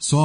100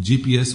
GPS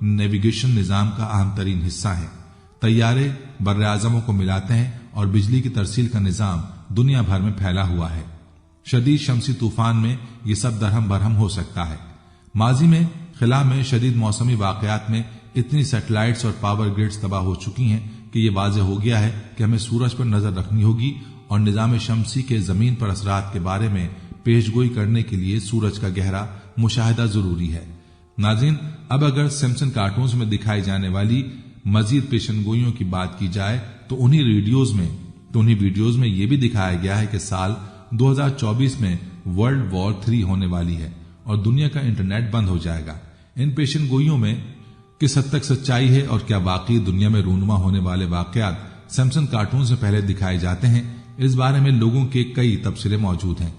navigation نظام کا اہم ترین حصہ ہیں۔ طیارے بر اعظموں کو ملاتے ہیں اور بجلی کی ترسیل کا نظام دنیا بھر میں پھیلا ہوا ہے۔ شدید شمسی طوفان میں یہ سب درہم برہم ہو سکتا ہے۔ ماضی میں خلا میں شدید موسمی واقعات میں اتنی سیٹلائٹس اور پاور گریڈز تباہ ہو چکی ہیں کہ یہ واضح ہو گیا ہے کہ ہمیں سورج پر نظر رکھنی ہوگی اور نظام شمسی کے زمین پر اثرات کے بارے میں پیشگوئی کرنے کے لیے سورج کا گہرا مشاہدہ ضروری ہے۔ ناظرین، اب اگر سمپسن کارٹونز میں دکھائی جانے والی مزید پیشن گوئیوں کی بات کی جائے تو انہی ویڈیوز میں یہ بھی دکھایا گیا ہے کہ سال 2024 میں ورلڈ وار 3 ہونے والی ہے اور دنیا کا انٹرنیٹ بند ہو جائے گا۔ ان پیشن گوئیوں میں کس حد تک سچائی ہے اور کیا واقعی دنیا میں رونما ہونے والے واقعات سمپسن کارٹونز میں پہلے دکھائے جاتے ہیں، اس بارے میں لوگوں کے کئی تبصرے موجود ہیں۔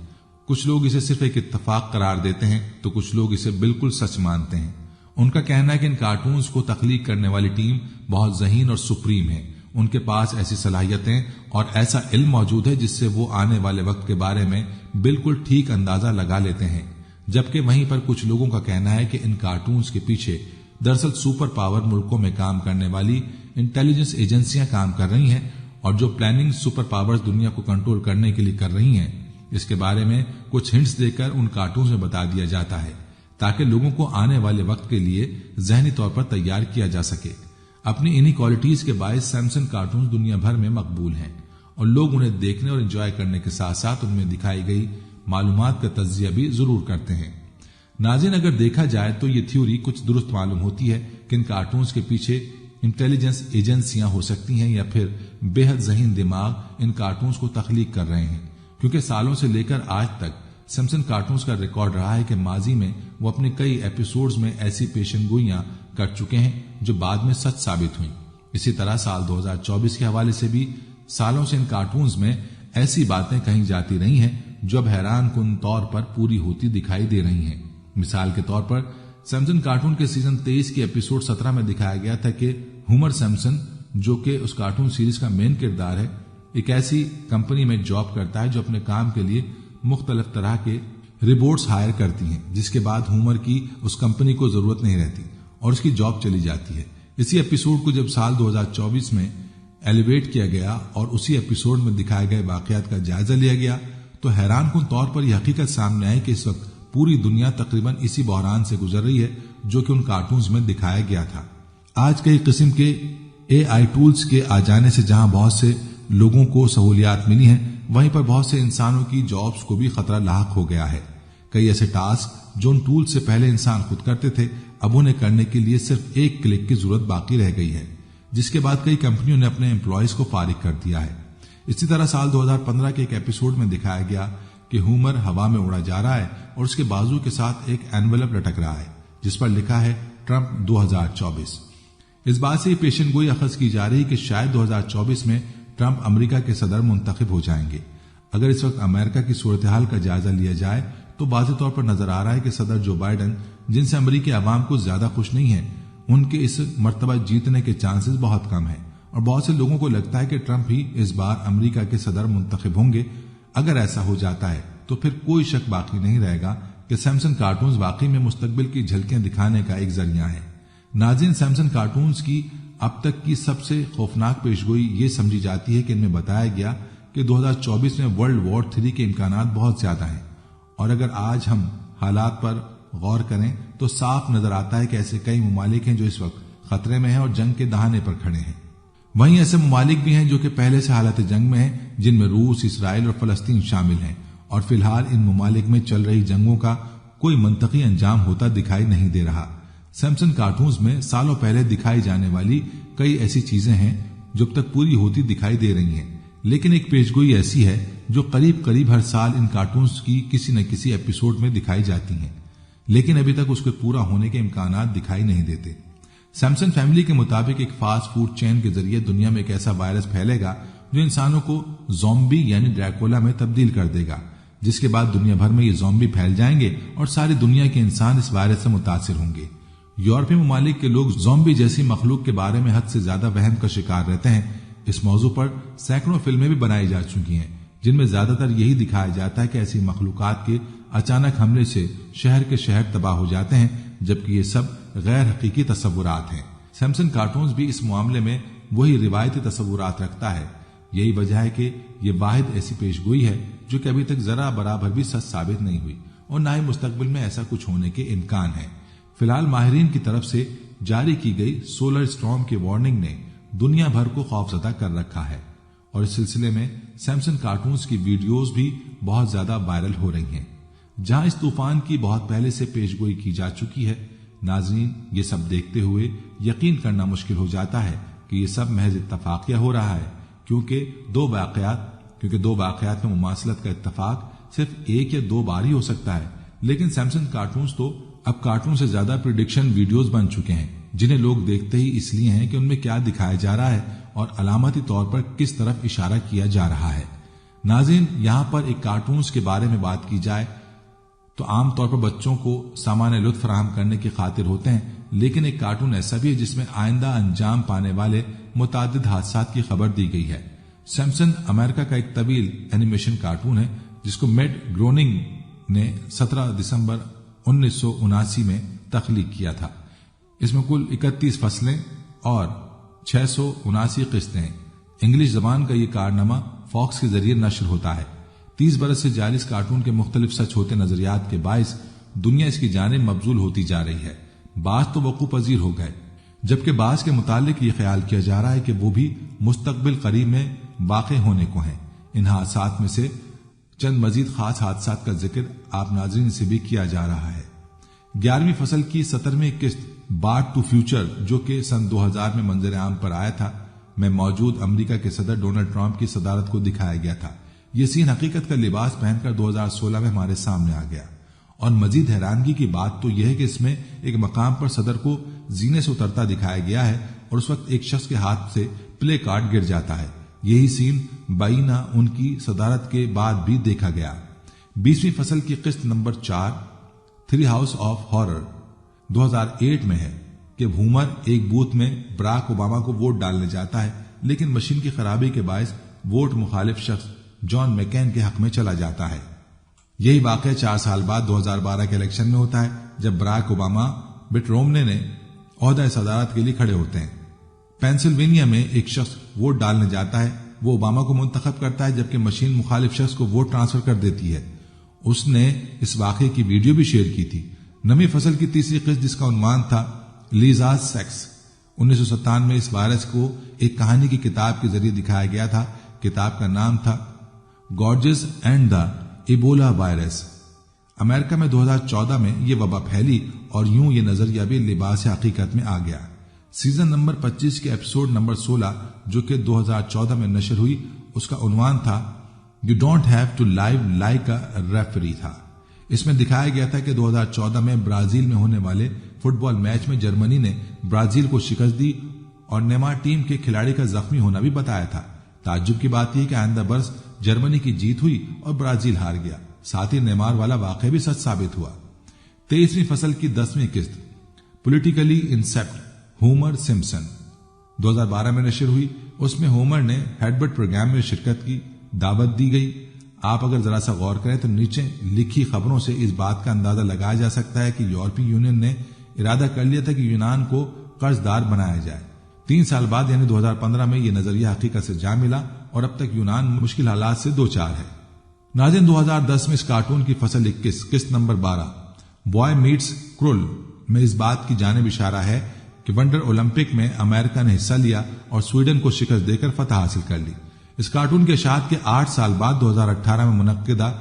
کچھ لوگ اسے صرف ایک اتفاق قرار دیتے ہیں تو کچھ لوگ اسے بالکل سچ مانتے ہیں۔ ان کا کہنا ہے کہ ان کارٹونز کو تخلیق کرنے والی ٹیم بہت ذہین اور سپریم ہے۔ ان کے پاس ایسی صلاحیتیں اور ایسا علم موجود ہے جس سے وہ آنے والے وقت کے بارے میں بالکل ٹھیک اندازہ لگا لیتے ہیں، جبکہ وہیں پر کچھ لوگوں کا کہنا ہے کہ ان کارٹونز کے پیچھے دراصل سپر پاور ملکوں میں کام کرنے والی انٹیلیجنس ایجنسیاں کام کر رہی ہیں اور جو پلاننگ سپر پاورز دنیا کو کنٹرول کرنے کے لیے کر رہی ہیں، اس کے بارے میں کچھ ہنٹس دے کر ان کارٹونز میں بتا دیا جاتا ہے تاکہ لوگوں کو آنے والے وقت کے لیے ذہنی طور پر تیار کیا جا سکے۔ اپنی انہی کوالٹیز کے باعث سیمسن کارٹونز دنیا بھر میں مقبول ہیں اور لوگ انہیں دیکھنے اور انجوائے کرنے کے ساتھ ساتھ ان میں دکھائی گئی معلومات کا تجزیہ بھی ضرور کرتے ہیں۔ ناظرین، اگر دیکھا جائے تو یہ تھیوری کچھ درست معلوم ہوتی ہے کہ ان کارٹونز کے پیچھے انٹیلیجنس ایجنسیاں ہو سکتی ہیں یا پھر بے حد ذہین دماغ ان کارٹونز کو تخلیق کر رہے ہیں، کیونکہ سالوں سے لے کر آج تک سمپسن کارٹونز کا ریکارڈ رہا ہے کہ ماضی میں وہ اپنے کئی ایپیسوڈز میں ایسی پیشن گوئیاں کر چکے ہیں جو بعد میں سچ ثابت ہوئیں۔ اسی طرح سال 2024 کے حوالے سے بھی سالوں سے ان کارٹونز میں ایسی باتیں کہیں جاتی رہی ہیں جو اب حیران کن طور پر پوری ہوتی دکھائی دے رہی ہیں۔ مثال کے طور پر سیمسن کارٹون کے سیزن 23 کے ایپیسوڈ 17 میں دکھایا گیا تھا کہ ہومر سیمسن، جو کہ اس کارٹون سیریز کا مین کردار ہے، ایک ایسی کمپنی میں جاب کرتا ہے جو اپنے کام کے لیے مختلف طرح کے روبوٹس ہائر کرتی ہیں، جس کے بعد ہومر کی اس کمپنی کو ضرورت نہیں رہتی اور اس کی جاب چلی جاتی ہے۔ اسی ایپیسوڈ کو جب سال 2024 میں ایلیویٹ کیا گیا اور اسی ایپیسوڈ میں دکھائے گئے واقعات کا جائزہ لیا گیا تو حیران کن طور پر یہ حقیقت سامنے آئی کہ اس وقت پوری دنیا تقریباً اسی بحران سے گزر رہی ہے جو کہ ان کارٹونز میں دکھایا گیا تھا۔ آج کئی قسم کے AI ٹولز کے آ جانے سے جہاں بہت سے لوگوں کو سہولیات ملی ہیں، وہیں پر بہت سے انسانوں کی جابز کو بھی خطرہ لاحق ہو گیا ہے۔ کئی ایسے ٹاسک جو ان ٹولز سے پہلے انسان خود کرتے تھے، اب انہیں کرنے کے لیے صرف ایک کلک کی ضرورت باقی رہ گئی ہے، جس کے بعد کئی کمپنیوں نے اپنے امپلائیز کو فارغ کر دیا ہے۔ اسی طرح سال 2015 کے ایک ایپیسوڈ میں دکھایا گیا کہ ہومر ہوا میں اڑا جا رہا ہے اور اس کے بازو کے ساتھ ایک اینولپ لٹک رہا ہے جس پر لکھا ہے ٹرمپ 2024۔ اس بات سے یہ پیشن گوئی اخذ کی جا رہی کہ شاید 2024 میں ٹرمپ امریکہ کے صدر منتخب ہو جائیں گے۔ اگر اس وقت امریکہ کی صورتحال کا جائزہ لیا جائے تو واضح طور پر نظر آ رہا ہے کہ صدر جو بائیڈن، جن سے امریکی عوام کو زیادہ خوش نہیں ہے، ان کے اس مرتبہ جیتنے کے چانسز بہت کم ہیں اور بہت سے لوگوں کو لگتا ہے کہ ٹرمپ ہی اس بار امریکہ کے صدر منتخب ہوں گے۔ اگر ایسا ہو جاتا ہے تو پھر کوئی شک باقی نہیں رہے گا کہ سیمسن کارٹونز واقعی میں مستقبل کی جھلکیاں دکھانے کا ایک ذریعہ ہے۔ ناظرین، سیمسن کارٹونز کی اب تک کی سب سے خوفناک پیشگوئی یہ سمجھی جاتی ہے کہ ان میں بتایا گیا کہ 2024 میں ورلڈ وار 3 کے امکانات بہت زیادہ ہیں، اور اگر آج ہم حالات پر غور کریں تو صاف نظر آتا ہے کہ ایسے کئی ممالک ہیں جو اس وقت خطرے میں ہیں اور جنگ کے دہانے پر کھڑے ہیں۔ وہیں ایسے ممالک بھی ہیں جو کہ پہلے سے حالت جنگ میں ہیں، جن میں روس، اسرائیل اور فلسطین شامل ہیں، اور فی الحال ان ممالک میں چل رہی جنگوں کا کوئی منطقی انجام ہوتا دکھائی نہیں دے رہا۔ سیمسن کارٹونز میں سالوں پہلے دکھائی جانے والی کئی ایسی چیزیں ہیں جو اب تک پوری ہوتی دکھائی دے رہی ہیں، لیکن ایک پیشگوئی ایسی ہے جو قریب ہر سال ان کارٹونز کی کسی نہ کسی ایپیسوڈ میں دکھائی جاتی ہیں، لیکن ابھی تک اس کے پورا ہونے کے امکانات دکھائی نہیں دیتے۔ سیمسن فیملی کے مطابق ایک فاسٹ فوڈ چین کے ذریعے دنیا میں ایک ایسا وائرس پھیلے گا جو انسانوں کو زومبی یعنی ڈریکولا میں تبدیل کر دے گا، جس کے بعد دنیا بھر میں یہ زومبی پھیل جائیں گے اور ساری دنیا کے انسان اس وائرس سے متاثر ہوں گے۔ یورپی ممالک کے لوگ زومبی جیسی مخلوق کے بارے میں حد سے زیادہ وہم کا شکار رہتے ہیں۔ اس موضوع پر سینکڑوں فلمیں بھی بنائی جا چکی ہیں جن میں زیادہ تر یہی دکھایا جاتا ہے کہ ایسی مخلوقات کے اچانک حملے سے شہر کے شہر تباہ ہو جاتے ہیں، جبکہ یہ سب غیر حقیقی تصورات ہیں۔ سیمسن کارٹونز بھی اس معاملے میں وہی روایتی تصورات رکھتا ہے۔ یہی وجہ ہے کہ یہ واحد ایسی پیش گوئی ہے جو کہ ابھی تک ذرا برابر بھی سچ ثابت نہیں ہوئی اور نہ ہی مستقبل میں ایسا کچھ ہونے کے امکان ہے۔ فی الحال ماہرین کی طرف سے جاری کی گئی سولر اسٹارم کی وارننگ نے دنیا بھر کو خوفزدہ کر رکھا ہے اور اس سلسلے میں سیمسن کارٹونز کی ویڈیوز بھی بہت زیادہ وائرل ہو رہی ہیں، جہاں اس طوفان کی بہت پہلے سے پیش گوئی کی جا چکی ہے۔ ناظرین، یہ سب دیکھتے ہوئے یقین کرنا مشکل ہو جاتا ہے کہ یہ سب محض اتفاقیہ ہو رہا ہے، کیونکہ دو واقعات میں مماثلت کا اتفاق صرف ایک یا دو بار ہی ہو سکتا ہے، لیکن سیمسن کارٹونز تو اب کارٹون سے زیادہ پریڈکشن ویڈیوز بن چکے ہیں، جنہیں لوگ دیکھتے ہی اس لیے ہیں کہ ان میں کیا دکھایا جا رہا ہے اور علامتی طور پر کس طرف اشارہ کیا جا رہا ہے۔ ناظرین، یہاں پر ایک کارٹونز کے بارے میں بات کی جائے تو عام طور پر بچوں کو سامان لطف فراہم کرنے کی خاطر ہوتے ہیں، لیکن ایک کارٹون ایسا بھی ہے جس میں آئندہ انجام پانے والے متعدد حادثات کی خبر دی گئی ہے۔ سیمسن امریکہ کا ایک طویل اینیمیشن کارٹون ہے جس کو میٹ گروننگ نے 17 دسمبر 1979 میں تخلیق کیا تھا۔ اس میں کل 31 فصلیں اور 679 قسطیں ہیں۔ انگلش زبان کا یہ کارنامہ فاکس کے ذریعے نشر ہوتا ہے۔ 30 برس سے جاری اس کارٹون کے مختلف سچ ہوتے نظریات کے باعث دنیا اس کی جانب مبذول ہوتی جا رہی ہے۔ بعض تو وقوع پذیر ہو گئے، جبکہ بعض کے متعلق یہ خیال کیا جا رہا ہے کہ وہ بھی مستقبل قریب میں واقع ہونے کو ہیں۔ ان حادثات میں سے چند مزید خاص حادثات کا ذکر آپ ناظرین سے بھی کیا جا رہا ہے۔ 11ویں فصل کی 17ویں قسط بارڈ ٹو فیوچر، جو کہ سن 2000 میں منظر عام پر آیا تھا، میں موجود امریکہ کے صدر ڈونلڈ ٹرمپ کی صدارت کو دکھایا گیا تھا۔ یہ سین حقیقت کا لباس پہن کر 2016 میں ہمارے سامنے آ گیا، اور مزید حیرانگی کی بات تو یہ ہے کہ اس میں ایک مقام پر صدر کو زینے سے اترتا دکھایا گیا ہے اور اس وقت ایک شخص کے ہاتھ سے پلے کارڈ گر جاتا ہے۔ یہی سین بائینا ان کی صدارت کے بعد بھی دیکھا گیا۔ 20ویں فصل کی قسط نمبر 4 3 ہاؤس آف ہارر 2008 میں ہے کہ ہومر ایک بوتھ میں براک اوباما کو ووٹ ڈالنے جاتا ہے، لیکن مشین کی خرابی کے باعث ووٹ مخالف شخص جان میکین کے حق میں چلا جاتا ہے۔ یہی واقعہ 4 سال بعد 2012 کے الیکشن میں ہوتا ہے، جب براک اوباما مٹ رومنی نے عہدہ صدارت کے لیے کھڑے ہوتے ہیں۔ پینسلوینیا میں ایک شخص ووٹ ڈالنے جاتا ہے، وہ اوباما کو منتخب کرتا ہے، جبکہ مشین مخالف شخص کو ووٹ ٹرانسفر کر دیتی ہے۔ اس نے اس واقعے کی ویڈیو بھی شیئر کی تھی۔ 9ویں فصل کی 3ری قسط، جس کا عنوان تھا لیزاز سیکس، 1997 میں اس وائرس کو ایک کہانی کی کتاب کے ذریعے دکھایا گیا تھا۔ کتاب کا نام تھا گارجز اینڈ دا ایبولا وائرس۔ امریکہ میں 2014 میں یہ وبا پھیلی اور یوں یہ نظریہ بھی لباس حقیقت میں آ گیا۔ سیزن نمبر 25 کے ایپیسوڈ نمبر 16 جو کہ 2014 میں نشر ہوئی، اس کا عنوان تھا you don't have to live like a referee تھا۔ اس میں دکھایا گیا تھا کہ 2014 میں برازیل میں ہونے والے فٹ بال میچ میں جرمنی نے برازیل کو شکست دی اور نیمار ٹیم کے کھلاڑی کا زخمی ہونا بھی بتایا تھا۔ تعجب کی بات یہ کہ آئندہ برس جرمنی کی جیت ہوئی اور برازیل ہار گیا، ساتھ ہی نیمار والا واقعہ بھی سچ ثابت ہوا۔ 23ویں فصل کی 10ویں قسط پولیٹیکلی انسیپٹ ہومر سمپسن 2012 میں نشر ہوئی۔ اس میں ہومر نے ہیڈبٹ پروگرام میں شرکت کی دعوت دی گئی۔ آپ اگر ذرا سا غور کریں تو نیچے لکھی خبروں سے اس بات کا اندازہ لگایا جا سکتا ہے کہ یورپی یونین نے ارادہ کر لیا تھا کہ یونان کو قرض دار بنایا جائے۔ 3 سال بعد یعنی 2015 میں یہ نظریہ حقیقت سے جا ملا اور اب تک یونان مشکل حالات سے دوچار ہے۔ ناظرین، 2010 میں اس کارٹون کی فصل 21 قسط نمبر 12 بوائے میٹس کرول میں اس بات کی جانب اشارہ ہے کہ ونٹر اولمپک میں امریکہ نے حصہ لیا اور سویڈن کو شکست دے کر فتح حاصل کر لی۔ اس کارٹون کے اشاعت کے 8 سال بعد 2018 میں منعقدہ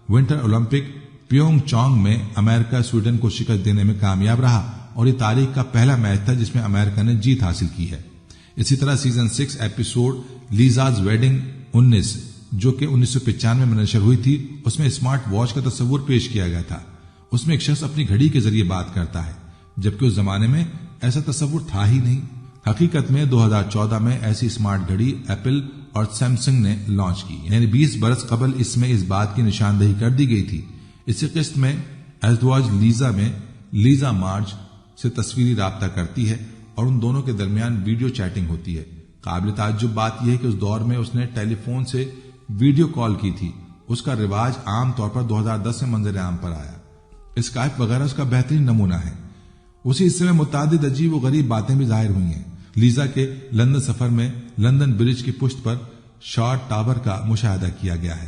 ونٹر اولمپک پیونگ چانگ میں امریکہ سویڈن کو شکست دینے میں کامیاب رہا اور یہ تاریخ کا پہلا میچ تھا جس میں امریکہ نے جیت حاصل کی ہے۔ اسی طرح سیزن 6 ایپیسوڈ لیزاز ویڈنگ 19 جو کہ 1995 میں نشر ہوئی تھی، اس میں اسمارٹ واچ کا تصور پیش کیا گیا تھا۔ اس میں ایک شخص اپنی گھڑی کے ذریعے بات کرتا ہے، جبکہ اس زمانے میں ایسا تصور تھا ہی نہیں۔ حقیقت میں 2014 میں ایسی اسمارٹ گھڑی ایپل اور سیمسنگ نے لانچ کی، یعنی 20 برس قبل اس میں اس بات کی نشاندہی کر دی گئی تھی۔ اسی قسط میں ازدواج لیزا میں لیزا مارج سے تصویری رابطہ کرتی ہے اور ان دونوں کے درمیان ویڈیو چیٹنگ ہوتی ہے۔ قابل تعجب بات یہ ہے کہ اس دور میں اس نے ٹیلی فون سے ویڈیو کال کی تھی۔ اس کا رواج عام طور پر 2010 میں منظر عام پر آیا۔ اسکائپ وغیرہ اس کا بہترین نمونہ ہے۔ اسی حصے میں متعدد عجیب و غریب باتیں بھی ظاہر ہوئی ہیں۔ لیزا کے لندن سفر میں لندن برج کی پشت پر شارٹ ٹاور کا مشاہدہ کیا گیا ہے۔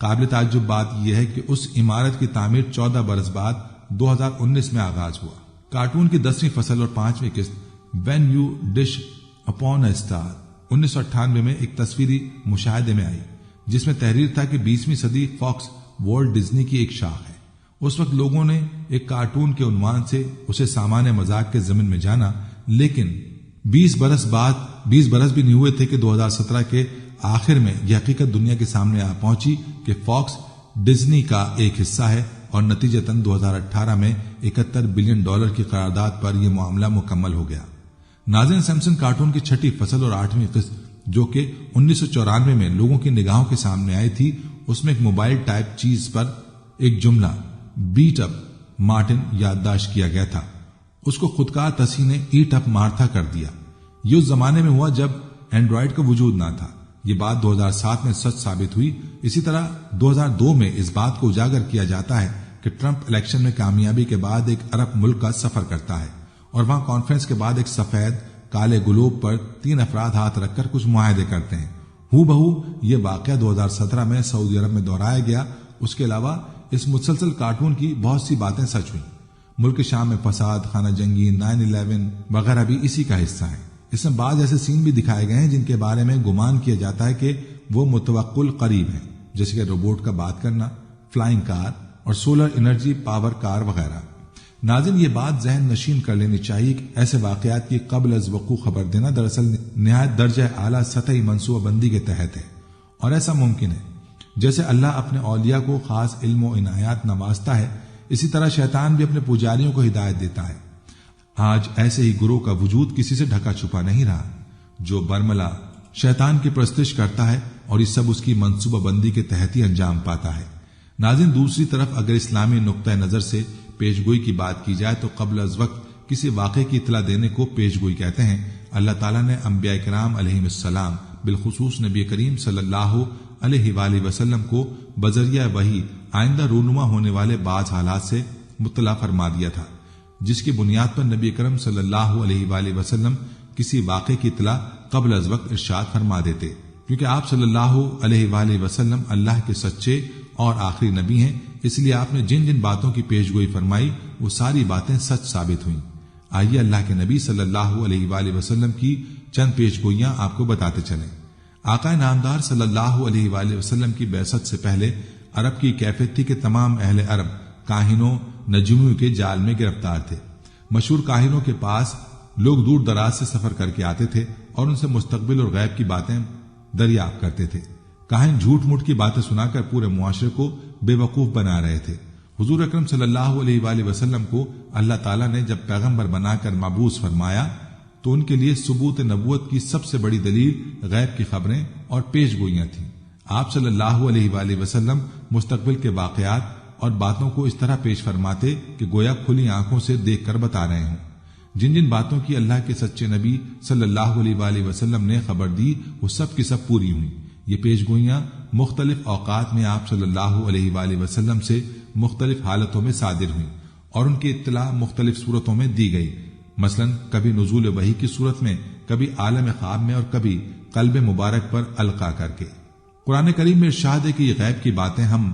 قابل تعجب بات یہ ہے کہ اس عمارت کی تعمیر 14 برس بعد 2019 میں آغاز ہوا۔ کارٹون کی 10ویں فصل اور 5ویں قسط when you dish upon a star 1998 میں ایک تصویری مشاہدے میں آئی، جس میں تحریر تھا کہ 20ویں صدی فاکس والٹ ڈزنی کی ایک شاخ ہے۔ اس وقت لوگوں نے ایک کارٹون کے عنوان سے اسے سامان مذاق کے ضمن میں جانا، لیکن 20 برس بھی نہیں ہوئے تھے کہ 2017 کے آخر میں یہ حقیقت دنیا کے سامنے آ پہنچی کہ فاکس ڈزنی کا ایک حصہ ہے، اور نتیجتاً 2018 میں $71 بلین کی قرارداد پر یہ معاملہ مکمل ہو گیا۔ ناظرین، سیمسن کارٹون کی 6ٹھی فصل اور 8ویں قسط جو کہ 1994 میں لوگوں کی نگاہوں کے سامنے آئی تھی، اس میں ایک موبائل ٹائپ چیز پر ایک جملہ بیٹ اپ مارٹن یادداشت کیا گیا تھا۔ اس کو خودکار تصحیح نے ایٹ اپ مارتھا کر دیا۔ یہ اس زمانے میں ہوا جب اینڈرائیڈ کا وجود نہ تھا۔ یہ بات 2007 میں سچ ثابت ہوئی۔ اسی طرح 2002 میں اس بات کو اجاگر کیا جاتا ہے کہ ٹرمپ الیکشن میں کامیابی کے بعد ایک عرب ملک کا سفر کرتا ہے اور وہاں کانفرنس کے بعد ایک سفید کالے گلوب پر 3 افراد ہاتھ رکھ کر کچھ معاہدے کرتے ہیں۔ ہو بہو یہ واقعہ 2017 میں سعودی عرب میں دہرایا گیا۔ اس کے علاوہ اس مسلسل کارٹون کی بہت سی باتیں سچ ہوئیں۔ ملک شام میں فساد، خانہ جنگی، 9/11 وغیرہ بھی اسی کا حصہ ہیں۔ اس میں بعض ایسے سین بھی دکھائے گئے ہیں جن کے بارے میں گمان کیا جاتا ہے کہ وہ متوقع قریب ہیں، جیسے کہ روبوٹ کا بات کرنا، فلائنگ کار اور سولر انرجی پاور کار وغیرہ۔ ناظرین، یہ بات ذہن نشین کر لینی چاہیے کہ ایسے واقعات کی قبل از وقوع خبر دینا دراصل نہایت درجہ اعلیٰ سطحی منصوبہ بندی کے تحت ہے، اور ایسا ممکن ہے۔ جیسے اللہ اپنے اولیاء کو خاص علم و عنایات نوازتا ہے، اسی طرح شیطان بھی اپنے پجاریوں کو ہدایت دیتا ہے۔ آج ایسے ہی گروہ کا وجود کسی سے ڈھکا چھپا نہیں رہا جو برملا شیطان کی پرستش کرتا ہے، اور یہ سب اس کی منصوبہ بندی کے تحت ہی انجام پاتا ہے۔ ناظرین، دوسری طرف اگر اسلامی نقطہ نظر سے پیش گوئی کی بات کی جائے تو قبل از وقت کسی واقعے کی اطلاع دینے کو پیش گوئی کہتے ہیں۔ اللہ تعالیٰ نے انبیاء کرام علیہم السلام بالخصوص نبی کریم صلی اللہ علیہ وآلہ وسلم کو بذریعہ وحی آئندہ رونما ہونے والے بعض حالات سے مطلع فرما دیا تھا، جس کی بنیاد پر نبی کرم صلی اللہ علیہ وآلہ وسلم کسی واقعے کی اطلاع قبل از وقت ارشاد فرما دیتے، کیونکہ آپ صلی اللہ علیہ وآلہ وسلم اللہ کے سچے اور آخری نبی ہیں۔ اس لیے آپ نے جن جن باتوں کی پیش گوئی فرمائی وہ ساری باتیں سچ ثابت ہوئیں۔ آئیے اللہ کے نبی صلی اللہ علیہ وآلہ وسلم کی چند پیش گوئیاں آپ کو بتاتے چلیں۔ آقا نامدار صلی اللہ علیہ وآلہ وسلم کی بعثت سے پہلے عرب کی کیفیت تھی کہ تمام اہل عرب کاہنوں نجومیوں کے جال میں گرفتار تھے۔ مشہور کاہنوں کے پاس لوگ دور دراز سے سفر کر کے آتے تھے اور ان سے مستقبل اور غیب کی باتیں دریافت کرتے تھے۔ کاہن جھوٹ موٹ کی باتیں سنا کر پورے معاشرے کو بے وقوف بنا رہے تھے۔ حضور اکرم صلی اللہ علیہ وآلہ وسلم کو اللہ تعالیٰ نے جب پیغمبر بنا کر مبعوث فرمایا تو ان کے لیے ثبوت نبوت کی سب سے بڑی دلیل غیب کی خبریں اور پیش گوئیاں تھیں۔ آپ صلی اللہ علیہ وآلہ وسلم مستقبل کے واقعات اور باتوں کو اس طرح پیش فرماتے کہ گویا کھلی آنکھوں سے دیکھ کر بتا رہے ہوں۔ جن جن باتوں کی اللہ کے سچے نبی صلی اللہ علیہ وآلہ وسلم نے خبر دی وہ سب کی سب پوری ہوئیں۔ یہ پیش گوئیاں مختلف اوقات میں آپ صلی اللہ علیہ وآلہ وسلم سے مختلف حالتوں میں صادر ہوئیں اور ان کی اطلاع مختلف صورتوں میں دی گئی، مثلا کبھی نزول وحی کی صورت میں، کبھی عالم خواب میں اور کبھی قلب مبارک پر القا کر کے۔ قرآن کریم میں ارشاد ہے کہ یہ غیب کی باتیں ہم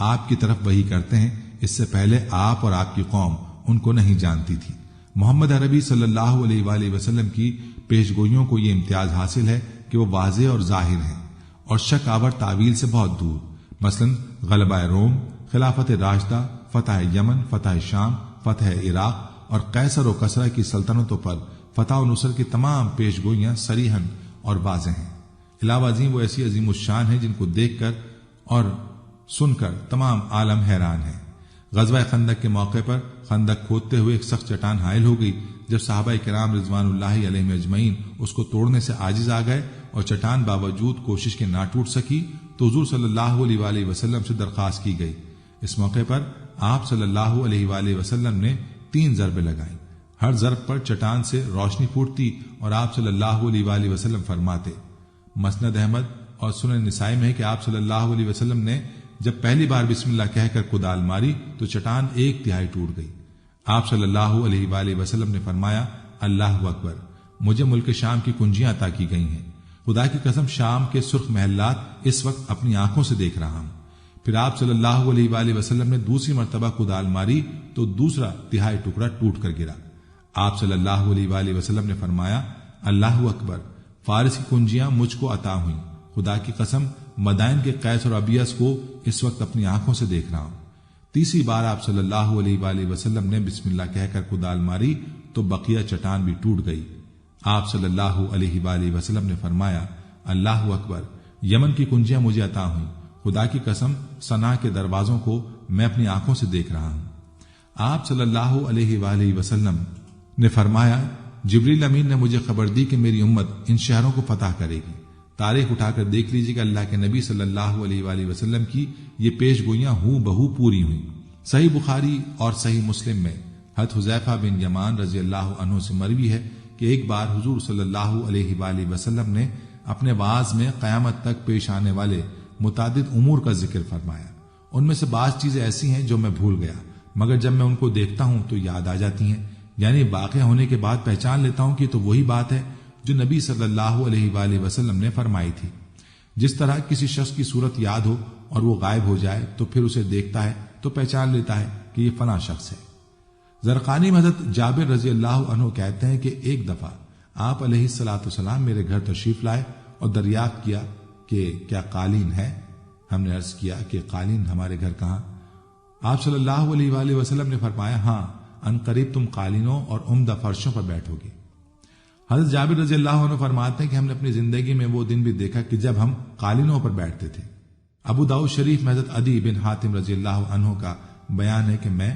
آپ کی طرف وحی کرتے ہیں، اس سے پہلے آپ اور آپ کی قوم ان کو نہیں جانتی تھی۔ محمد عربی صلی اللہ علیہ وآلہ وسلم کی پیش گوئیوں کو یہ امتیاز حاصل ہے کہ وہ واضح اور ظاہر ہیں اور شک آور تعویل سے بہت دور، مثلا غلبہ روم، خلافت راشدہ، فتح یمن، فتح شام، فتح عراق اور قیصر و کسرا کی سلطنتوں پر فتح و نصر کی تمام پیش گوئیاں صریحاً اور واضح ہیں۔ علاوہ ازیں وہ ایسی عظیم الشان ہیں جن کو دیکھ کر اور سن کر تمام عالم حیران ہیں۔ غزوہ خندق کے موقع پر خندق کھودتے ہوئے ایک سخت چٹان حائل ہو گئی۔ جب صحابہ کرام رضوان اللہ علیہم اجمعین اس کو توڑنے سے عاجز آ گئے اور چٹان باوجود کوشش کے نہ ٹوٹ سکی تو حضور صلی اللہ علیہ وآلہ وسلم سے درخواست کی گئی۔ اس موقع پر آپ صلی اللہ علیہ وآلہ وسلم نے 3 ضربیں لگائیں۔ ہر ضرب پر چٹان سے روشنی پھوٹتی اور آپ صلی اللہ علیہ وآلہ وسلم فرماتے۔ مسند احمد اور سنن نسائی میں ہے کہ آپ صلی اللہ علیہ وسلم نے جب پہلی بار بسم اللہ کہہ کر کدال ماری تو چٹان 1/3 ٹوٹ گئی۔ آپ صلی اللہ علیہ وآلہ وسلم نے فرمایا اللہ اکبر، مجھے ملک شام کی کنجیاں عطا کی گئی ہیں، خدا کی قسم شام کے سرخ محلات اس وقت اپنی آنکھوں سے دیکھ رہا ہوں۔ پھر آپ صلی اللہ علیہ وآلہ وسلم نے دوسری مرتبہ کدال ماری تو دوسرا تہائی ٹکڑا ٹوٹ کر گرا۔ آپ صلی اللہ علیہ وآلہ وسلم نے فرمایا اللہ اکبر، فارس کی کنجیاں مجھ کو عطا ہوئیں، خدا کی قسم مدائن کے قیس اور ابیس کو اس وقت اپنی آنکھوں سے دیکھ رہا ہوں۔ تیسری بار آپ صلی اللہ علیہ وآلہ وسلم نے بسم اللہ کہہ کر کدال ماری تو بقیہ چٹان بھی ٹوٹ گئی۔ آپ صلی اللہ علیہ وآلہ وسلم نے فرمایا اللہ اکبر، یمن کی کنجیاں مجھے عطا ہوئیں، خدا کی قسم صنعا کے دروازوں کو میں اپنی آنکھوں سے دیکھ رہا ہوں۔ آپ صلی اللہ علیہ وآلہ وسلم نے فرمایا جبریل امین نے مجھے خبر دی کہ میری امت ان شہروں کو فتح کرے گی۔ تاریخ اٹھا کر دیکھ لیجیے کہ اللہ کے نبی صلی اللہ علیہ وآلہ وسلم کی یہ پیش گوئیاں ہوں بہو پوری ہوئیں۔ صحیح بخاری اور صحیح مسلم میں حضرت حذیفہ بن یمان رضی اللہ عنہ سے مروی ہے کہ ایک بار حضور صلی اللہ علیہ وآلہ وسلم نے اپنے وعظ میں قیامت تک پیش آنے والے متعدد امور کا ذکر فرمایا۔ ان میں سے بعض چیزیں ایسی ہیں جو میں بھول گیا، مگر جب میں ان کو دیکھتا ہوں تو یاد آ جاتی ہیں، یعنی واقع ہونے کے بعد پہچان لیتا ہوں کہ تو وہی بات ہے جو نبی صلی اللہ علیہ وآلہ وسلم نے فرمائی تھی۔ جس طرح کسی شخص کی صورت یاد ہو اور وہ غائب ہو جائے تو پھر اسے دیکھتا ہے تو پہچان لیتا ہے کہ یہ فلاں شخص ہے۔ زرقانی میں حضرت جابر رضی اللہ عنہ کہتے ہیں کہ ایک دفعہ آپ علیہ الصلوۃ والسلام میرے گھر تشریف لائے اور دریافت کیا کہ کیا قالین ہے؟ ہم نے عرض کیا کہ قالین ہمارے گھر کہاں؟ آپ صلی اللہ علیہ وآلہ وسلم نے فرمایا ہاں، ان قریب تم قالینوں اور عمدہ فرشوں پر بیٹھو گے۔ حضرت جابر رضی اللہ عنہ فرماتے ہیں کہ ہم نے اپنی زندگی میں وہ دن بھی دیکھا کہ جب ہم قالینوں پر بیٹھتے تھے۔ ابو داؤد شریف میں حضرت عدی بن حاتم رضی اللہ عنہ کا بیان ہے کہ میں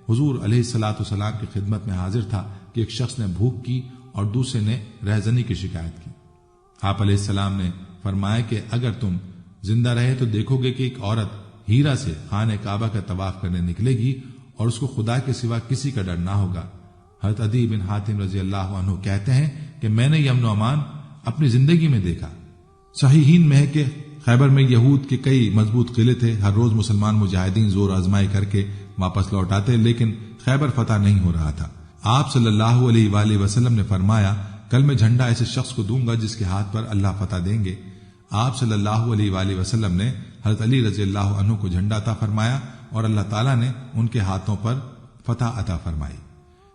حضور علیہ الصلوۃ والسلام کی خدمت میں حاضر تھا کہ ایک شخص نے بھوک کی اور دوسرے نے رہزنی کی شکایت کی۔ آپ علیہ السلام نے فرمایا کہ اگر تم زندہ رہے تو دیکھو گے کہ ایک عورت ہیرا سے خانہ کعبہ کا طواف کرنے نکلے گی اور اس کو خدا کے سوا کسی کا ڈر نہ ہوگا۔ حضرت عدی بن حاتم رضی اللہ عنہ کہتے ہیں کہ میں نے یہ امن و امان اپنی زندگی میں دیکھا۔ صحیحین میں ہے کہ خیبر میں یہود کے کئی مضبوط قلعے تھے، ہر روز مسلمان مجاہدین زور آزمائی کر کے واپس لوٹ آتے، لیکن خیبر فتح نہیں ہو رہا تھا۔ آپ صلی اللہ علیہ وآلہ وسلم نے فرمایا کل میں جھنڈا ایسے شخص کو دوں گا جس کے ہاتھ پر اللہ فتح دیں گے۔ آپ صلی اللہ علیہ وآلہ وسلم نے حضرت علی رضی اللہ عنہ کو جھنڈا عطا فرمایا اور اللہ تعالیٰ نے ان کے ہاتھوں پر فتح عطا فرمائی۔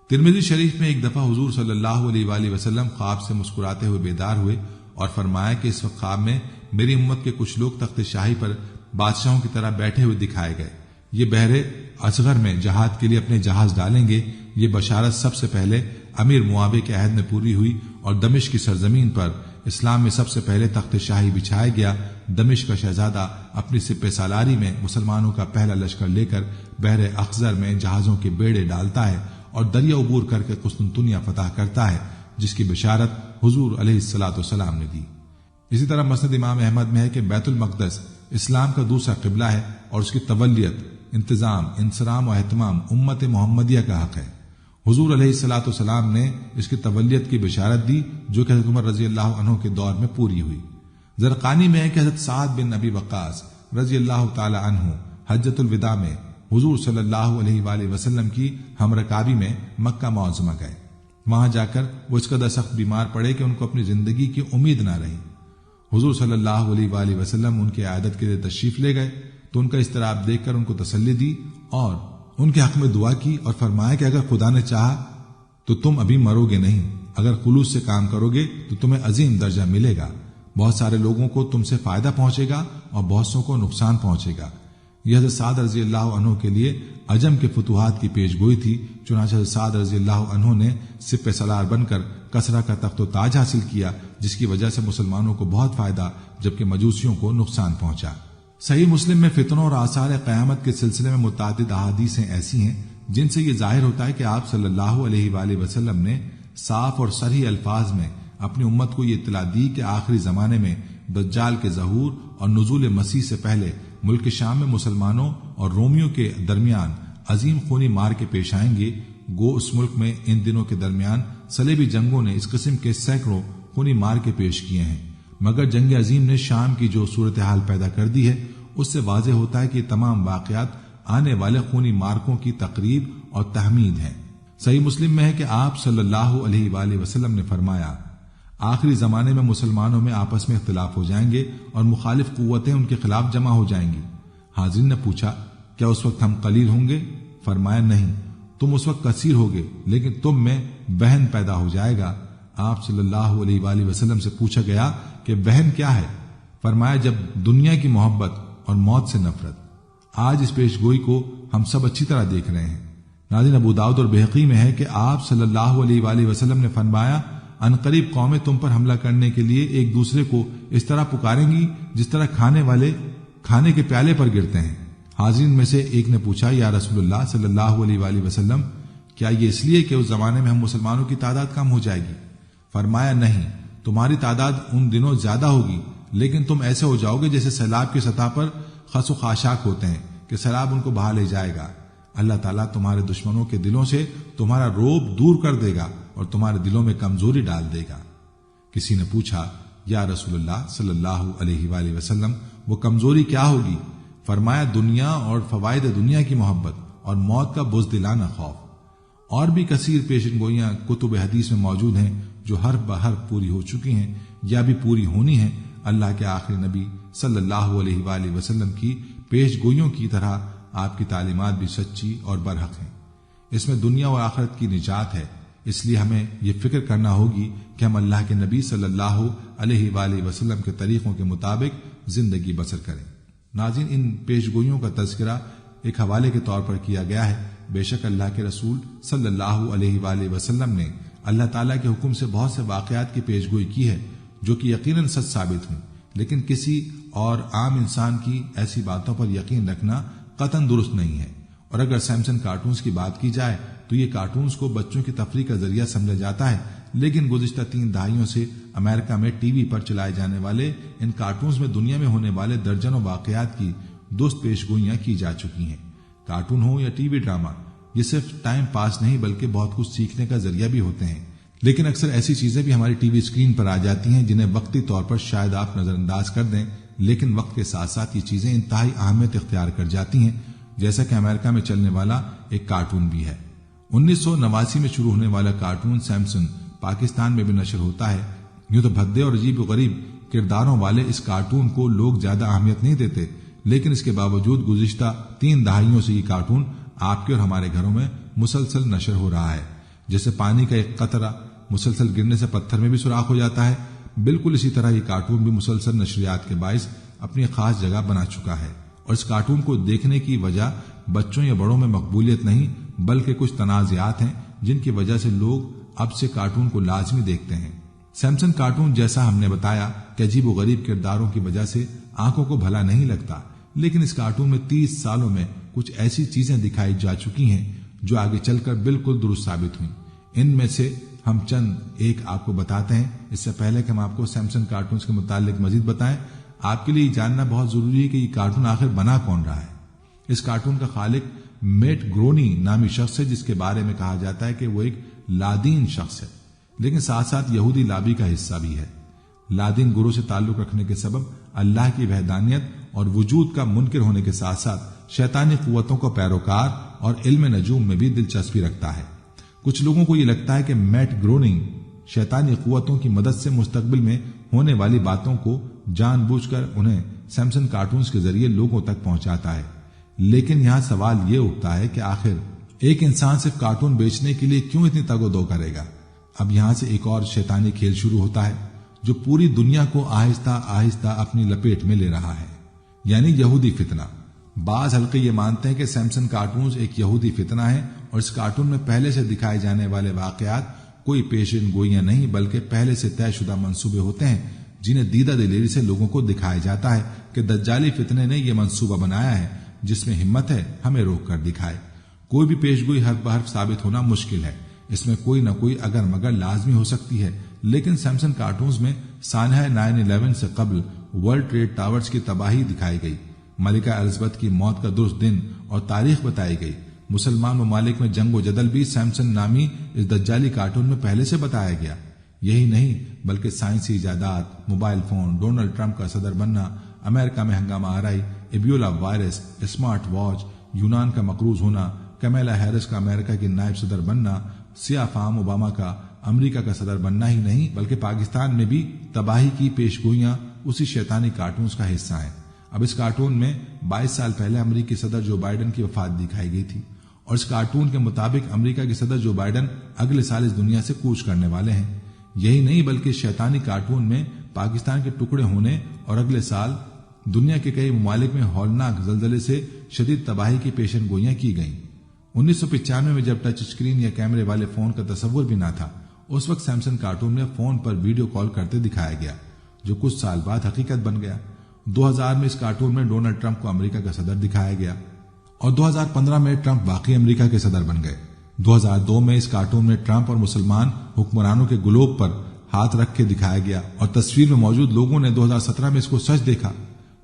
ترمذی شریف میں ایک دفعہ حضور صلی اللہ علیہ وآلہ وسلم خواب سے مسکراتے ہوئے بیدار ہوئے اور فرمایا کہ اس وقت خواب میں میری امت کے کچھ لوگ تخت شاہی پر بادشاہوں کی طرح بیٹھے ہوئے دکھائے گئے۔ یہ بحر اصغر میں جہاد کے لیے اپنے جہاز ڈالیں گے۔ یہ بشارت سب سے پہلے امیر معاویہ کے عہد میں پوری ہوئی اور دمشق کی سرزمین پر اسلام میں سب سے پہلے تخت شاہی بچھایا گیا۔ دمشق کا شہزادہ اپنی سپہ سالاری میں مسلمانوں کا پہلا لشکر لے کر بحر اخضر میں جہازوں کے بیڑے ڈالتا ہے اور دریا عبور کر کے قسطنطنیہ فتح کرتا ہے، جس کی بشارت حضور علیہ الصلوۃ والسلام نے دی۔ اسی طرح مسند امام احمد میں ہے کہ بیت المقدس اسلام کا دوسرا قبلہ ہے اور اس کی تولیت، انتظام، انصرام و اہتمام امت محمدیہ کا حق ہے۔ حضور علیہ الصلوۃ والسلام نے اس کی تولیت کی بشارت دی جو کہ حضرت عمر رضی اللہ عنہ کے دور میں پوری ہوئی۔ زرقانی میں ہے کہ حضرت سعد بن ابی وقاص رضی اللہ تعالی عنہ حجۃ الوداع میں حضور صلی اللہ علیہ وآلہ وسلم کی ہمرکابی میں مکہ معظمہ گئے۔ وہاں جا کر وہ اس قدر سخت بیمار پڑے کہ ان کو اپنی زندگی کی امید نہ رہی۔ حضور صلی اللہ علیہ وآلہ وسلم ان کی عیادت کے لیے تشریف لے گئے تو ان کا اضطراب دیکھ کر ان کو تسلی دی اور ان کے حق میں دعا کی اور فرمایا کہ اگر خدا نے چاہا تو تم ابھی مرو گے نہیں، اگر خلوص سے کام کرو گے تو تمہیں عظیم درجہ ملے گا، بہت سارے لوگوں کو تم سے فائدہ پہنچے گا اور بہت سو کو نقصان پہنچے گا۔ یہ حضرت سعد رضی اللہ عنہ کے لیے عجم کے فتوحات کی پیش گوئی تھی، چنانچہ حضرت سعد رضی اللہ عنہ نے سپہ سالار بن کر کسرا کا تخت و تاج حاصل کیا، جس کی وجہ سے مسلمانوں کو بہت فائدہ جبکہ مجوسیوں کو نقصان پہنچا۔ صحیح مسلم میں فتنوں اور آثار قیامت کے سلسلے میں متعدد احادیثیں ایسی ہیں جن سے یہ ظاہر ہوتا ہے کہ آپ صلی اللہ علیہ وآلہ وسلم نے صاف اور صریح الفاظ میں اپنی امت کو یہ اطلاع دی کہ آخری زمانے میں دجال کے ظہور اور نزول مسیح سے پہلے ملک شام میں مسلمانوں اور رومیوں کے درمیان عظیم خونی مار کے پیش آئیں گے۔ گو اس ملک میں ان دنوں کے درمیان صلیبی جنگوں نے اس قسم کے سینکڑوں خونی مار کے پیش کیے ہیں، مگر جنگ عظیم نے شام کی جو صورتحال پیدا کر دی ہے اس سے واضح ہوتا ہے کہ یہ تمام واقعات آنے والے خونی مارکوں کی تقریب اور تحمید ہیں۔ صحیح مسلم میں ہے کہ آپ صلی اللہ علیہ وآلہ وسلم نے فرمایا، آخری زمانے میں مسلمانوں میں آپس میں اختلاف ہو جائیں گے اور مخالف قوتیں ان کے خلاف جمع ہو جائیں گی۔ حاضرین نے پوچھا، کیا اس وقت ہم قلیل ہوں گے؟ فرمایا، نہیں، تم اس وقت کثیر ہوگے، لیکن تم میں بہن پیدا ہو جائے گا۔ آپ صلی اللہ علیہ وآلہ وسلم سے پوچھا گیا کہ بہن کیا ہے؟ فرمایا، جب دنیا کی محبت اور موت سے نفرت۔ آج اس پیش گوئی کو ہم سب اچھی طرح دیکھ رہے ہیں۔ ناظرین، ابو داؤد اور بہقی میں ہے کہ آپ صلی اللہ علیہ وآلہ وسلم نے فرمایا، عنقریب قومیں تم پر حملہ کرنے کے لیے ایک دوسرے کو اس طرح پکاریں گی جس طرح کھانے والے کھانے کے پیالے پر گرتے ہیں۔ حاضرین میں سے ایک نے پوچھا، یا رسول اللہ صلی اللہ علیہ وآلہ وسلم، کیا یہ اس لیے کہ اس زمانے میں ہم مسلمانوں کی تعداد کم ہو جائے گی؟ فرمایا، نہیں، تمہاری تعداد ان دنوں زیادہ ہوگی، لیکن تم ایسے ہو جاؤ گے جیسے سیلاب کی سطح پر خس و خاشاک ہوتے ہیں کہ سیلاب ان کو بہا لے جائے گا۔ اللہ تعالیٰ تمہارے دشمنوں کے دلوں سے تمہارا روب دور کر دے گا اور تمہارے دلوں میں کمزوری ڈال دے گا۔ کسی نے پوچھا، یا رسول اللہ صلی اللہ علیہ وآلہ وسلم، وہ کمزوری کیا ہوگی؟ فرمایا، دنیا اور فوائد دنیا کی محبت اور موت کا بزدلانہ خوف۔ اور بھی کثیر پیشن گوئیاں کتب حدیث میں موجود ہیں جو ہر بہر پوری ہو چکی ہیں یا بھی پوری ہونی ہیں۔ اللہ کے آخری نبی صلی اللہ علیہ وآلہ وسلم کی پیش گوئیوں کی طرح آپ کی تعلیمات بھی سچی اور برحق ہیں۔ اس میں دنیا و آخرت کی نجات ہے، اس لیے ہمیں یہ فکر کرنا ہوگی کہ ہم اللہ کے نبی صلی اللہ علیہ وآلہ وسلم کے طریقوں کے مطابق زندگی بسر کریں۔ ناظرین، ان پیش گوئیوں کا تذکرہ ایک حوالے کے طور پر کیا گیا ہے۔ بے شک اللہ کے رسول صلی اللہ علیہ وآلہ وسلم نے اللہ تعالیٰ کے حکم سے بہت سے واقعات کی پیش گوئی کی ہے جو کہ یقیناً سچ ثابت ہوئی، لیکن کسی اور عام انسان کی ایسی باتوں پر یقین رکھنا قطعاً درست نہیں ہے۔ اور اگر سیمسن کارٹونز کی بات کی جائے تو یہ کارٹونز کو بچوں کی تفریح کا ذریعہ سمجھا جاتا ہے، لیکن گزشتہ 3 دہائیوں سے امریکہ میں ٹی وی پر چلائے جانے والے ان کارٹونز میں دنیا میں ہونے والے درجنوں واقعات کی درست پیش گوئیاں کی جا چکی ہیں۔ کارٹون ہو یا ٹی وی ڈرامہ، یہ صرف ٹائم پاس نہیں بلکہ بہت کچھ سیکھنے کا ذریعہ بھی ہوتے ہیں۔ لیکن اکثر ایسی چیزیں بھی ہماری ٹی وی اسکرین پر آ جاتی ہیں جنہیں وقتی طور پر شاید آپ نظر انداز کر دیں، لیکن وقت کے ساتھ ساتھ یہ چیزیں انتہائی اہمیت اختیار کر جاتی ہیں، جیسا کہ امریکہ میں چلنے والا ایک کارٹون بھی ہے۔ 1989 میں شروع ہونے والا کارٹون سیمسن پاکستان میں بھی نشر ہوتا ہے۔ یوں تو بھدے اور عجیب و غریب کرداروں والے اس کارٹون کو لوگ زیادہ اہمیت نہیں دیتے، لیکن اس کے باوجود گزشتہ 3 دہائیوں سے یہ کارٹون آپ کے اور ہمارے گھروں میں مسلسل نشر ہو رہا ہے۔ جیسے پانی کا ایک قطرہ مسلسل گرنے سے پتھر میں بھی سوراخ ہو جاتا ہے، بالکل اسی طرح یہ کارٹون بھی مسلسل نشریات کے باعث اپنی خاص جگہ بنا چکا ہے۔ اور اس کارٹون کو دیکھنے کی وجہ بچوں یا بڑوں میں مقبولیت نہیں بلکہ کچھ تنازعات ہیں جن کی وجہ سے لوگ اب سے کارٹون کو لازمی دیکھتے ہیں۔ سیمسن کارٹون، جیسا ہم نے بتایا کہ عجیب و غریب کرداروں کی وجہ سے آنکھوں کو بھلا نہیں لگتا، لیکن اس کارٹون میں 30 سالوں میں کچھ ایسی چیزیں دکھائی جا چکی ہیں جو آگے چل کر بالکل درست ثابت ہوئیں۔ ان میں سے ہم چند ایک آپ کو بتاتے ہیں۔ اس سے پہلے کہ ہم آپ کو سیمسن کارٹونز کے متعلق مزید بتائیں، آپ کے لیے یہ جاننا بہت ضروری ہے کہ یہ کارٹون آخر بنا کون رہا ہے۔ اس کارٹون کا خالق میٹ گرونی نامی شخص ہے، جس کے بارے میں کہا جاتا ہے کہ وہ ایک لادین شخص ہے، لیکن ساتھ ساتھ یہودی لابی کا حصہ بھی ہے۔ لادین گروہ سے تعلق رکھنے کے سبب اللہ کی وحدانیت اور وجود کا منکر ہونے کے ساتھ ساتھ شیطانی قوتوں کا پیروکار اور علم نجوم میں بھی دلچسپی رکھتا ہے۔ کچھ لوگوں کو یہ لگتا ہے کہ میٹ گروننگ شیطانی قوتوں کی مدد سے مستقبل میں ہونے والی باتوں کو جان بوجھ کر انہیں سیمسن کارٹونز کے ذریعے لوگوں تک پہنچاتا ہے، لیکن یہاں سوال یہ اٹھتا ہے کہ آخر ایک انسان صرف کارٹون بیچنے کے لیے کیوں اتنی تگ و دو کرے گا؟ اب یہاں سے ایک اور شیطانی کھیل شروع ہوتا ہے جو پوری دنیا کو آہستہ آہستہ اپنی لپیٹ میں لے رہا ہے، یعنی یہودی فتنہ۔ بعض حلقے یہ مانتے ہیں کہ سیمسن کارٹونز ایک یہودی فتنہ ہے اور اس کارٹون میں پہلے سے دکھائے جانے والے واقعات کوئی پیشن گوئیاں نہیں بلکہ پہلے سے طے شدہ منصوبے ہوتے ہیں جنہیں دیدہ دلیری سے لوگوں کو دکھایا جاتا ہے کہ دجالی فتنے نے یہ منصوبہ بنایا ہے، جس میں ہمت ہے ہمیں روک کر دکھائے۔ کوئی بھی پیش گوئی حرف بحرف ثابت ہونا مشکل ہے، اس میں کوئی نہ کوئی اگر مگر لازمی ہو سکتی ہے، لیکن سیمسن کارٹونز میں سانحہ 9/11 سے قبل ورلڈ ٹریڈ ٹاورز کی تباہی دکھائی گئی، ملکہ الزبتھ کی موت کا درست دن اور تاریخ بتائی گئی۔ مسلمان ممالک میں جنگ و جدل بھی سیمسن نامی اس دجالی کارٹون میں پہلے سے بتایا گیا۔ یہی نہیں بلکہ سائنسی ایجادات، موبائل فون، ڈونلڈ ٹرمپ کا صدر بننا، امریکہ میں ہنگامہ آرائی، ایبولا وائرس، اسمارٹ واچ، یونان کا مقروض ہونا، کمیلا ہیرس کا امریکہ کی نائب صدر بننا، سیاہ فام اوباما کا امریکہ کا صدر بننا ہی نہیں بلکہ پاکستان میں بھی تباہی کی پیشگوئیاں اسی شیطانی کارٹونز کا حصہ ہیں۔ اب اس کارٹون میں 22 سال پہلے امریکی صدر جو بائیڈن کی وفات دکھائی گئی تھی، اور اس کارٹون کے مطابق امریکہ کے صدر جو بائیڈن اگلے سال اس دنیا سے کوچ کرنے والے ہیں۔ یہی نہیں بلکہ شیطانی کارٹون میں پاکستان کے ٹکڑے ہونے اور اگلے سال دنیا کے کئی ممالک میں ہولناک زلزلے سے شدید تباہی کی پیشن گوئیاں کی گئیں۔ 1995 میں جب ٹچ اسکرین یا کیمرے والے فون کا تصور بھی نہ تھا، اس وقت سیمسنگ کارٹون میں فون پر ویڈیو کال کرتے دکھایا گیا، جو کچھ سال بعد حقیقت بن گیا۔ 2000 میں اس کارٹون میں ڈونلڈ ٹرمپ کو امریکہ کا صدر دکھایا گیا اور 2015 میں ٹرمپ واقعی امریکہ کے صدر بن گئے۔ 2002 میں اس کارٹون میں ٹرمپ اور مسلمان حکمرانوں کے گلوب پر ہاتھ رکھ کے دکھایا گیا اور تصویر میں موجود لوگوں نے 2017 میں اس کو سچ دیکھا۔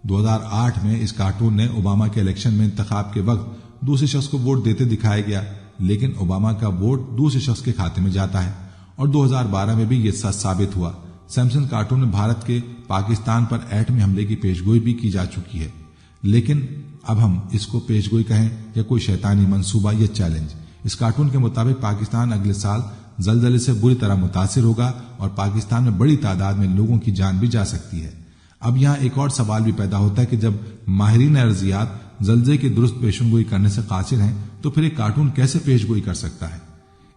2008 میں اس کارٹون نے اوباما کے الیکشن میں انتخاب کے وقت دوسرے شخص کو ووٹ دیتے دکھایا گیا، لیکن اوباما کا ووٹ دوسرے شخص کے کھاتے میں جاتا ہے، اور 2012 میں بھی یہ سچ ثابت ہوا۔ سیمسنگ کارٹون میں بھارت کے پاکستان پر ایٹمی حملے کی پیشگوئی بھی کی جا چکی ہے، لیکن اب ہم اس کو پیشگوئی کہیں یا کوئی شیطانی منصوبہ یا چیلنج، اس کارٹون کے مطابق پاکستان اگلے سال زلزلے سے بری طرح متاثر ہوگا اور پاکستان میں بڑی تعداد میں لوگوں کی جان بھی جا سکتی ہے۔ اب یہاں ایک اور سوال بھی پیدا ہوتا ہے کہ جب ماہرین ارضیات زلزلے کی درست پیشن گوئی کرنے سے قاصر ہیں تو پھر ایک کارٹون کیسے پیش گوئی کر سکتا ہے؟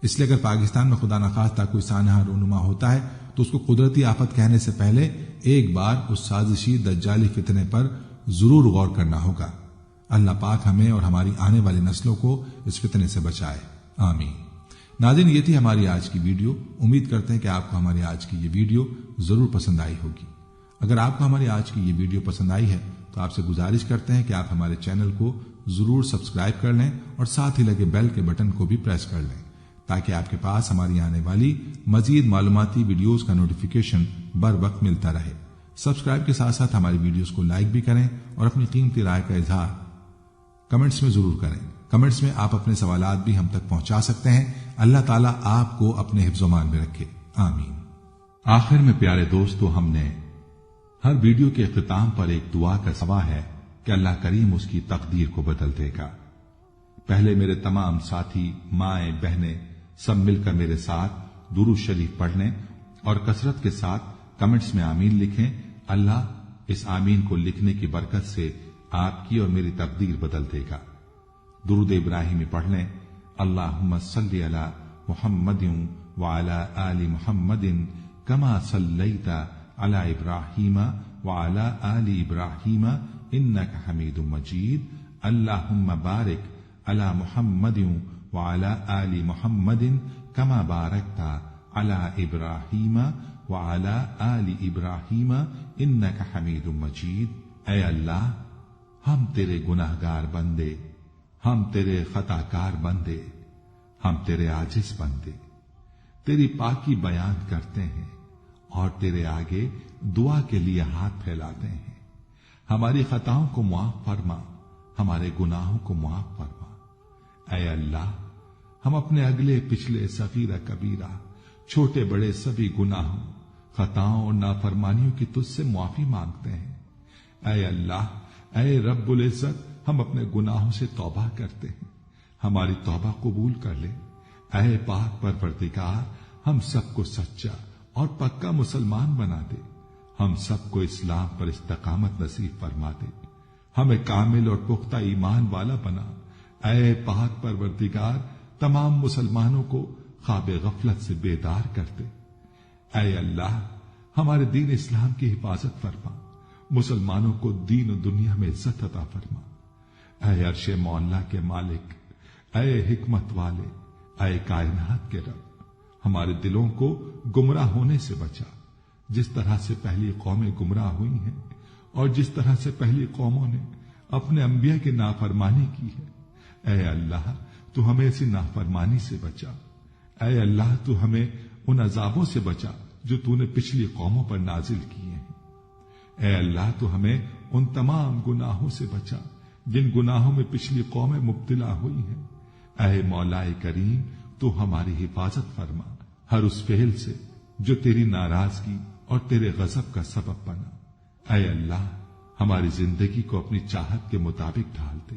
اس لیے اگر پاکستان میں خدا نخواستہ کوئی سانحہ رونما ہوتا ہے تو اس کو قدرتی آفت کہنے سے پہلے ایک بار اس سازشی دجالی فتنے پر ضرور غور کرنا ہوگا۔ اللہ پاک ہمیں اور ہماری آنے والی نسلوں کو اس فتنے سے بچائے، آمین۔ ناظرین، یہ تھی ہماری آج کی ویڈیو۔ امید کرتے ہیں کہ آپ کو ہماری آج کی یہ ویڈیو ضرور پسند آئی ہوگی۔ اگر آپ کو ہماری آج کی یہ ویڈیو پسند آئی ہے تو آپ سے گزارش کرتے ہیں کہ آپ ہمارے چینل کو ضرور سبسکرائب کر لیں اور ساتھ ہی لگے بیل کے بٹن کو بھی پریس کر لیں تاکہ آپ کے پاس ہماری آنے والی مزید معلوماتی ویڈیوز کا نوٹیفیکیشن بر وقت ملتا رہے۔ سبسکرائب کے ساتھ ساتھ ہماری ویڈیوز کو لائک بھی کریں اور اپنی قیمتی رائے کا اظہار کمنٹس میں ضرور کریں۔ کمنٹس میں آپ اپنے سوالات بھی ہم تک پہنچا سکتے ہیں۔ اللہ تعالیٰ آپ کو اپنے حفظ و امان میں رکھے، آمین۔ آخر میں پیارے دوستو، ہم نے ہر ویڈیو کے اختتام پر ایک دعا کا سوا ہے کہ اللہ کریم اس کی تقدیر کو بدل دے گا۔ پہلے میرے تمام ساتھی، مائیں، بہنیں سب مل کر میرے ساتھ درود شریف پڑھ لیں اور کثرت کے ساتھ کمنٹس میں آمین لکھیں۔ اللہ اس آمین کو لکھنے کی برکت سے آپ کی اور میری تقدیر بدل دے گا۔ درود ابراہیمی پڑھ لیں۔ اللہم صلی علی محمد وعلی آل محمد کما صلیت علی ابراہیم وعلی آل ابراہیم انک حمید مجید۔ اللہم بارک علی محمد وعلی آل محمد کما بارکت علی ابراہیم وعلی آل ابراہیم انک حمید مجید۔ اے اللہ، ہم تیرے گناہگار بندے، ہم تیرے خطا کار بندے، ہم تیرے عاجز بندے تیری پاکی بیان کرتے ہیں اور تیرے آگے دعا کے لیے ہاتھ پھیلاتے ہیں۔ ہماری خطاؤں کو معاف فرما، ہمارے گناہوں کو معاف فرما۔ اے اللہ، ہم اپنے اگلے پچھلے صغیرہ کبیرہ، چھوٹے بڑے سبھی گناہوں، خطاؤں اور نافرمانیوں کی تجھ سے معافی مانگتے ہیں۔ اے اللہ، اے رب العزت، ہم اپنے گناہوں سے توبہ کرتے ہیں، ہماری توبہ قبول کر لے۔ اے پاک پروردگار، ہم سب کو سچا اور پکا مسلمان بنا دے، ہم سب کو اسلام پر استقامت نصیب فرما دے، ہمیں کامل اور پختہ ایمان والا بنا۔ اے پاک پروردگار، تمام مسلمانوں کو خواب غفلت سے بیدار کر دے۔ اے اللہ، ہمارے دین اسلام کی حفاظت فرما، مسلمانوں کو دین و دنیا میں عزت عطا فرما۔ اے عرش مولا کے مالک، اے حکمت والے، اے کائنات کے رب، ہمارے دلوں کو گمراہ ہونے سے بچا، جس طرح سے پہلی قومیں گمراہ ہوئی ہیں اور جس طرح سے پہلی قوموں نے اپنے انبیاء کی نافرمانی کی ہے۔ اے اللہ، تو ہمیں ایسی نافرمانی سے بچا۔ اے اللہ، تو ہمیں ان عذابوں سے بچا جو تو نے پچھلی قوموں پر نازل کیے ہیں۔ اے اللہ، تو ہمیں ان تمام گناہوں سے بچا جن گناہوں میں پچھلی قومیں مبتلا ہوئی ہیں۔ اے مولا کریم، تو ہماری حفاظت فرما ہر اس فعل سے جو تیری ناراضگی اور تیرے غضب کا سبب بنا۔ اے اللہ، ہماری زندگی کو اپنی چاہت کے مطابق ڈھال دے،